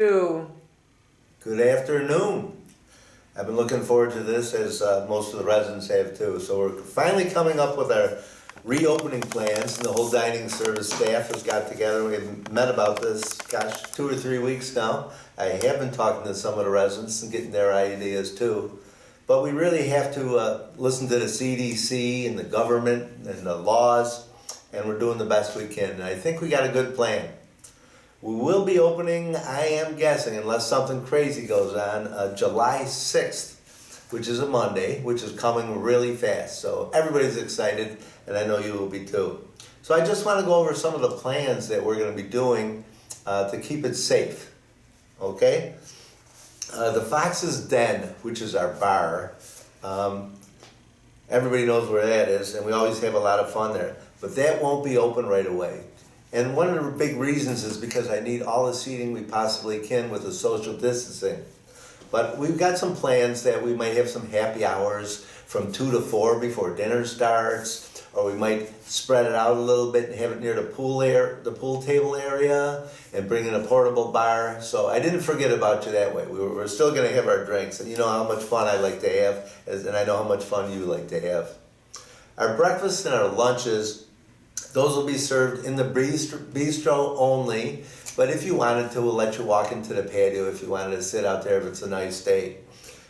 Two. Good afternoon. I've been looking forward to this as most of the residents have too. So we're finally coming up with our reopening plans, and the whole dining service staff has got together. We've met about this, 2 or 3 weeks now. I have been talking to some of the residents and getting their ideas too. But we really have to listen to the CDC and the government and the laws, and we're doing the best we can. And I think we got a good plan. We will be opening, I am guessing, unless something crazy goes on, July 6th, which is a Monday, which is coming really fast. So everybody's excited, and I know you will be too. So I just want to go over some of the plans that we're going to be doing to keep it safe, okay? The Fox's Den, which is our bar, everybody knows where that is, and we always have a lot of fun there. But that won't be open right away. And one of the big reasons is because I need all the seating we possibly can with the social distancing. But we've got some plans that we might have some happy hours from 2 to 4 before dinner starts, or we might spread it out a little bit and have it near the pool table area, and bring in a portable bar. So I didn't forget about you that way. We're still going to have our drinks, and you know how much fun I like to have, and I know how much fun you like to have. Our breakfast and our lunches, those will be served in the bistro only, but if you wanted to, we'll let you walk into the patio if you wanted to sit out there if it's a nice day.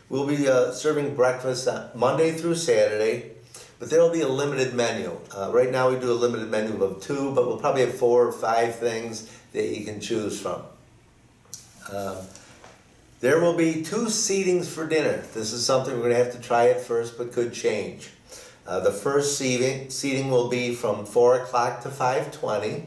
We'll be serving breakfast Monday through Saturday, but there will be a limited menu. Right now we do a limited menu of 2, but we'll probably have 4 or 5 things that you can choose from. There will be 2 seatings for dinner. This is something we're going to have to try at first, but could change. The first seating will be from 4 o'clock to 5:20.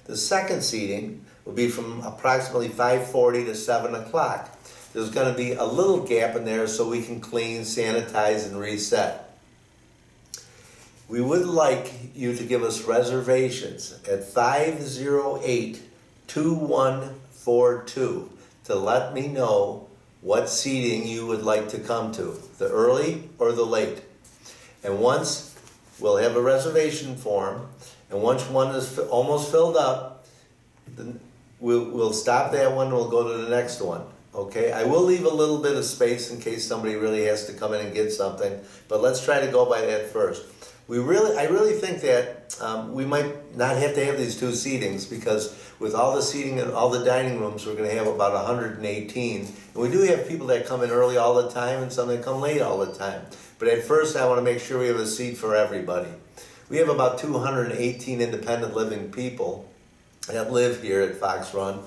The second seating will be from approximately 5:40 to 7 o'clock. There's going to be a little gap in there so we can clean, sanitize, and reset. We would like you to give us reservations at 508-2142 to let me know what seating you would like to come to, the early or the late. And once we'll have a reservation form, and once one is almost filled up, then we'll stop that one and we'll go to the next one. Okay, I will leave a little bit of space in case somebody really has to come in and get something, but let's try to go by that first. I really think that we might not have to have these 2 seatings, because with all the seating and all the dining rooms, we're going to have about 118. And we do have people that come in early all the time and some that come late all the time. But at first, I want to make sure we have a seat for everybody. We have about 218 independent living people that live here at Fox Run,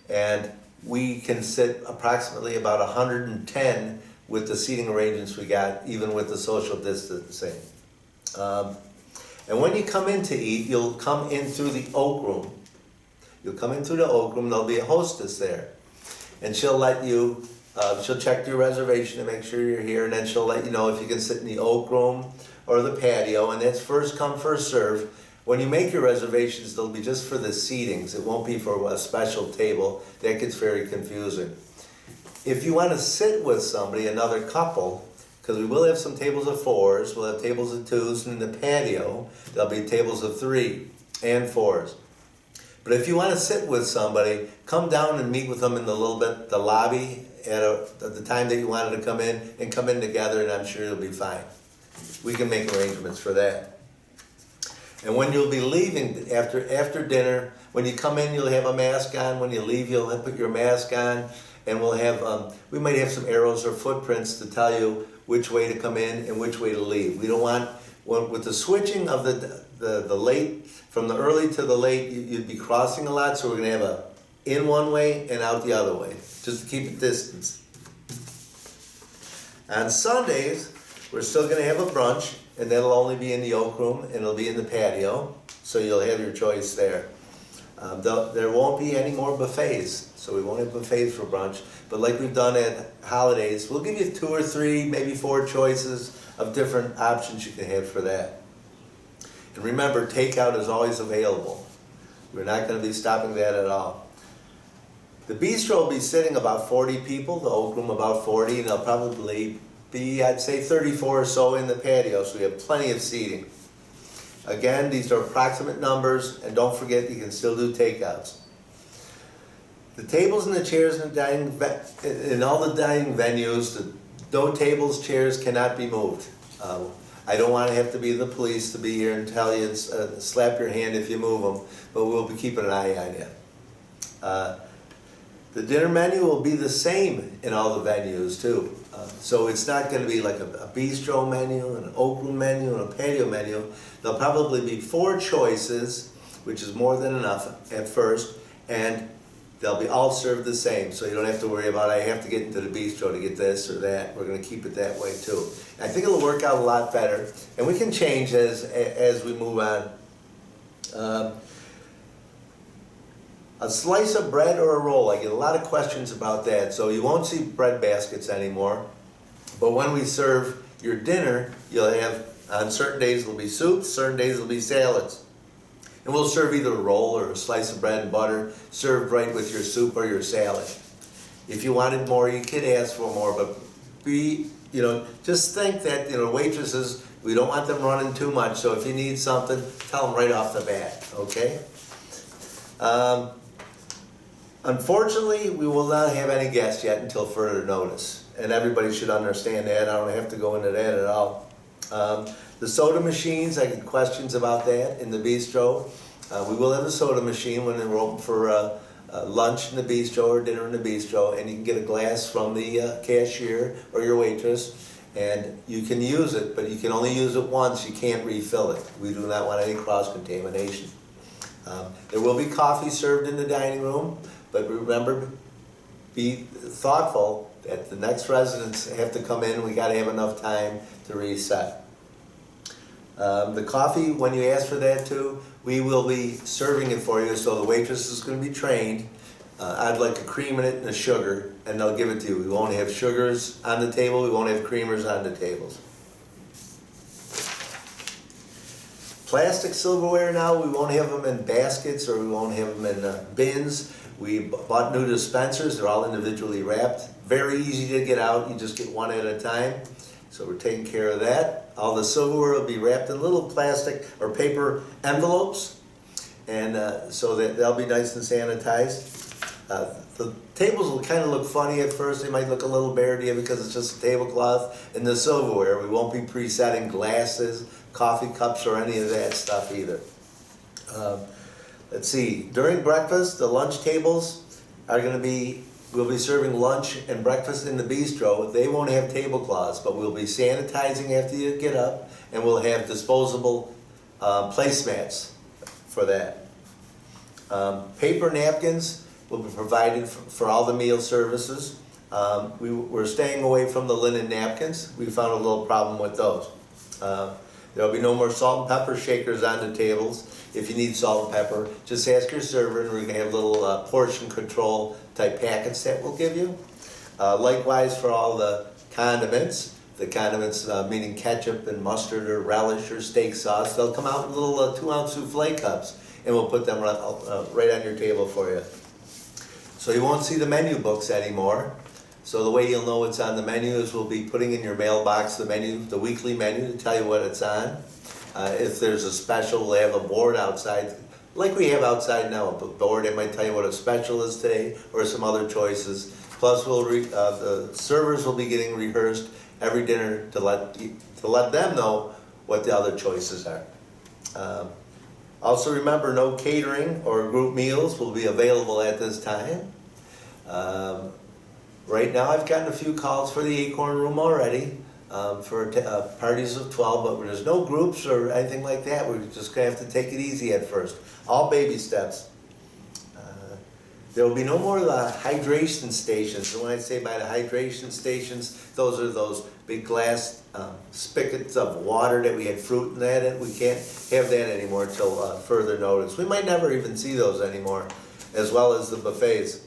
and we can sit approximately about 110 with the seating arrangements we got, even with the social distancing. And when you come in to eat, you'll come in through the Oak Room. You'll come in through the Oak Room, there'll be a hostess there. And she'll let you, she'll check your reservation to make sure you're here, and then she'll let you know if you can sit in the Oak Room or the patio, and that's first come, first serve. When you make your reservations, they'll be just for the seatings. It won't be for a special table. That gets very confusing. If you want to sit with somebody, another couple, because we will have some tables of 4s, we'll have tables of 2s, and in the patio, there'll be tables of 3 and 4s. But if you want to sit with somebody, come down and meet with them in the lobby at the time that you wanted to come in, and come in together, and I'm sure you'll be fine. We can make arrangements for that. And when you'll be leaving after dinner, when you come in, you'll have a mask on. When you leave, you'll put your mask on, and we'll have we might have some arrows or footprints to tell you which way to come in and which way to leave. We don't want, with the switching of the late, from the early to the late, you'd be crossing a lot, so we're going to have a in one way and out the other way, just to keep it distance. On Sundays, we're still going to have a brunch, and that'll only be in the Oak Room, and it'll be in the patio, so you'll have your choice there. There won't be any more buffets, so we won't have buffets for brunch, but like we've done at holidays, we'll give you 2 or 3, maybe 4 choices of different options you can have for that. And remember, takeout is always available. We're not going to be stopping that at all. The bistro will be sitting about 40 people, the Oak Room about 40, and there'll probably be, I'd say, 34 or so in the patio, so we have plenty of seating. Again, these are approximate numbers, and don't forget you can still do takeouts. The tables and the chairs in all the dining venues, no tables, chairs cannot be moved. I don't want to have to be the police to be here and tell you, slap your hand if you move them, but we'll be keeping an eye on you. The dinner menu will be the same in all the venues too. So it's not going to be like a bistro menu, an oak room menu, and a patio menu. There'll probably be 4 choices, which is more than enough at first, and they'll be all served the same. So you don't have to worry about, I have to get into the bistro to get this or that. We're going to keep it that way too. I think it'll work out a lot better, and we can change as we move on. A slice of bread or a roll, I get a lot of questions about that. So you won't see bread baskets anymore. But when we serve your dinner, you'll have, on certain days it'll be soups, certain days it'll be salads. And we'll serve either a roll or a slice of bread and butter served right with your soup or your salad. If you wanted more, you could ask for more, but just think that, waitresses, we don't want them running too much. So if you need something, tell them right off the bat, okay? Unfortunately, we will not have any guests yet until further notice, and everybody should understand that. I don't have to go into that at all. The soda machines, I get questions about that in the bistro. We will have a soda machine when we're open for lunch in the bistro or dinner in the bistro, and you can get a glass from the cashier or your waitress, and you can use it, but you can only use it once. You can't refill it. We do not want any cross-contamination. There will be coffee served in the dining room. But remember, be thoughtful that the next residents have to come in. We got to have enough time to reset. The coffee, when you ask for that too, we will be serving it for you. So the waitress is going to be trained. I'd like a cream in it and a sugar, and they'll give it to you. We won't have sugars on the table. We won't have creamers on the tables. Plastic silverware now, we won't have them in baskets or we won't have them in bins. We bought new dispensers. They're all individually wrapped. Very easy to get out. You just get one at a time. So we're taking care of that. All the silverware will be wrapped in little plastic or paper envelopes, and so that they'll be nice and sanitized. The tables will kind of look funny at first. They might look a little bare to you because it's just a tablecloth. And the silverware, we won't be presetting glasses, coffee cups, or any of that stuff either. Let's see, during breakfast, the lunch tables are going to be, we'll be serving lunch and breakfast in the bistro. They won't have tablecloths, but we'll be sanitizing after you get up, and we'll have disposable placemats for that. Paper napkins will be provided for all the meal services. We're staying away from the linen napkins. We found a little problem with those. There'll be no more salt and pepper shakers on the tables. If you need salt and pepper, just ask your server, and we're going to have little portion control type packets that we'll give you. Likewise for all the condiments meaning ketchup and mustard or relish or steak sauce, they'll come out in little 2-ounce souffle cups, and we'll put them right on your table for you. So you won't see the menu books anymore. So the way you'll know what's on the menu is we'll be putting in your mailbox the menu, the weekly menu, to tell you what it's on. If there's a special, we'll have a board outside, like we have outside now, a board that might tell you what a special is today or some other choices. Plus, the servers will be getting rehearsed every dinner to let them know what the other choices are. Also remember, no catering or group meals will be available at this time. Right now I've gotten a few calls for the Acorn Room already for parties of 12, but there's no groups or anything like that. We're just going to have to take it easy at first. All baby steps. There will be no more of the hydration stations. And when I say by the hydration stations, those are those big glass spigots of water that we had fruit in that, and we can't have that anymore until further notice. We might never even see those anymore, as well as the buffets.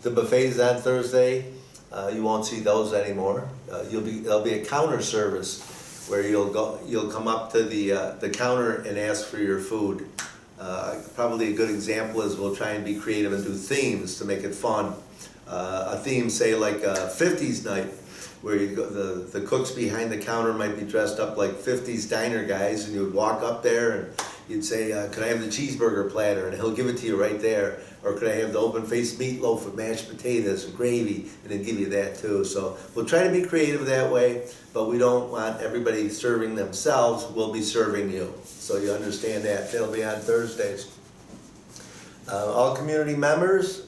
The buffets on Thursday, you won't see those anymore. There'll be a counter service where you'll come up to the counter and ask for your food. Probably a good example is we'll try and be creative and do themes to make it fun. A theme, say like a 50s night, where you go, the cooks behind the counter might be dressed up like 50s diner guys, and you would walk up there and you'd say, could I have the cheeseburger platter? And he'll give it to you right there. Or could I have the open-faced meatloaf with mashed potatoes and gravy, and then give you that too. So we'll try to be creative that way, but we don't want everybody serving themselves. We'll be serving you. So you understand that. That'll be on Thursdays. All community members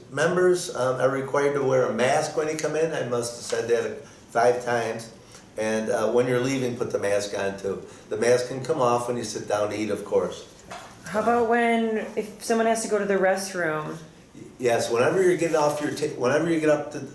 are required to wear a mask when you come in. I must have said that 5 times. And when you're leaving, put the mask on too. The mask can come off when you sit down to eat, of course. How about if someone has to go to the restroom? Yes, whenever you're getting off whenever you get up to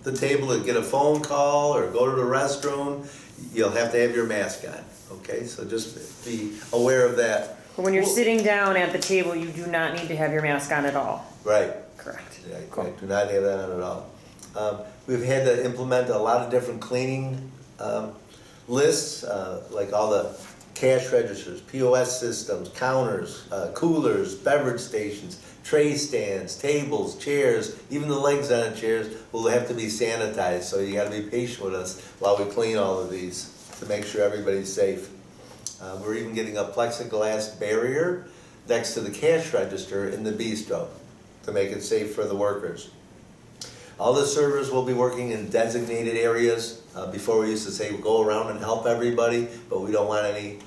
the table to get a phone call or go to the restroom, you'll have to have your mask on. Okay, so just be aware of that. But when you're sitting down at the table, you do not need to have your mask on at all. Right. Correct. Yeah, Cool. I do not have that on at all. We've had to implement a lot of different cleaning lists, like all the cash registers, POS systems, counters, coolers, beverage stations, tray stands, tables, chairs, even the legs on the chairs will have to be sanitized. So you got to be patient with us while we clean all of these to make sure everybody's safe. We're even getting a plexiglass barrier next to the cash register in the bistro to make it safe for the workers. All the servers will be working in designated areas. Before we used to say we'll go around and help everybody, but we don't want any.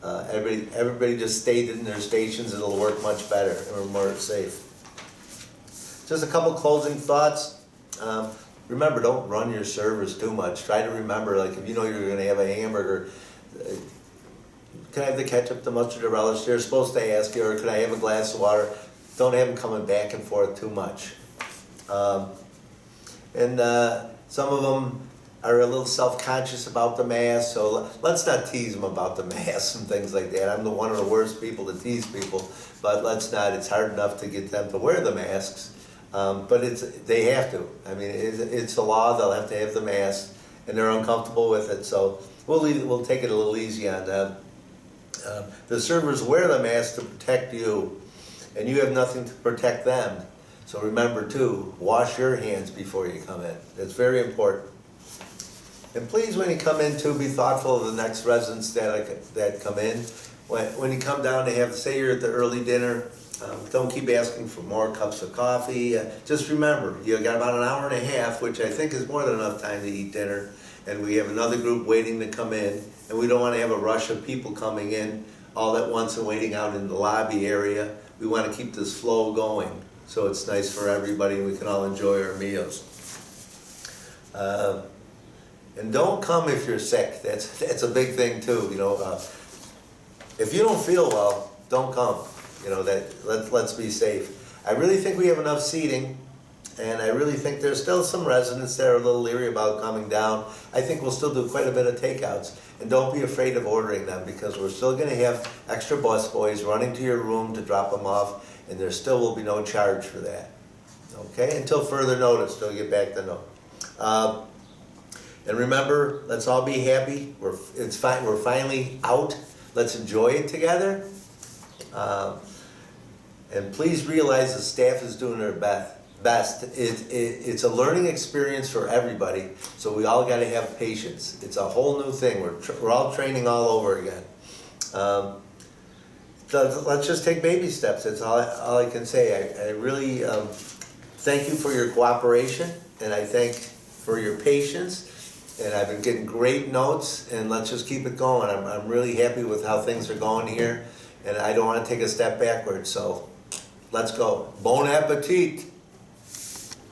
Everybody just stayed in their stations. It'll work much better and we're more safe. Just a couple closing thoughts. Remember, don't run your servers too much. Try to remember, like if you know you're going to have a hamburger, can I have the ketchup, the mustard, the relish? They're supposed to ask you, or could I have a glass of water? Don't have them coming back and forth too much. Some of them are a little self-conscious about the mask, so let's not tease them about the masks and things like that. I'm one of the worst people to tease people, but let's not. It's hard enough to get them to wear the masks, but they have to. I mean, it's a law. They'll have to have the mask, and they're uncomfortable with it. So we'll take it a little easy on them. The servers wear the mask to protect you, and you have nothing to protect them. So remember too, wash your hands before you come in. That's very important. And please, when you come in too, be thoughtful of the next residents that come in. When you come down to have, say you're at the early dinner, don't keep asking for more cups of coffee. Just remember, you got about an hour and a half, which I think is more than enough time to eat dinner. And we have another group waiting to come in. And we don't want to have a rush of people coming in all at once and waiting out in the lobby area. We want to keep this flow going so it's nice for everybody and we can all enjoy our meals. And don't come if you're sick. That's a big thing too. You know, if you don't feel well, don't come. You know, let's be safe. I really think we have enough seating, and I really think there's still some residents that are a little leery about coming down. I think we'll still do quite a bit of takeouts, and don't be afraid of ordering them because we're still going to have extra bus boys running to your room to drop them off, and there still will be no charge for that. Okay, until further notice, till we get back to know. And remember, let's all be happy. It's fine. We're finally out. Let's enjoy it together. And please realize the staff is doing their best. It's a learning experience for everybody. So we all got to have patience. It's a whole new thing. We're all training all over again. Let's just take baby steps. That's all I can say. I really thank you for your cooperation, and I thank for your patience. And I've been getting great notes, and let's just keep it going. I'm really happy with how things are going here, and I don't want to take a step backwards, so let's go. Bon appetit!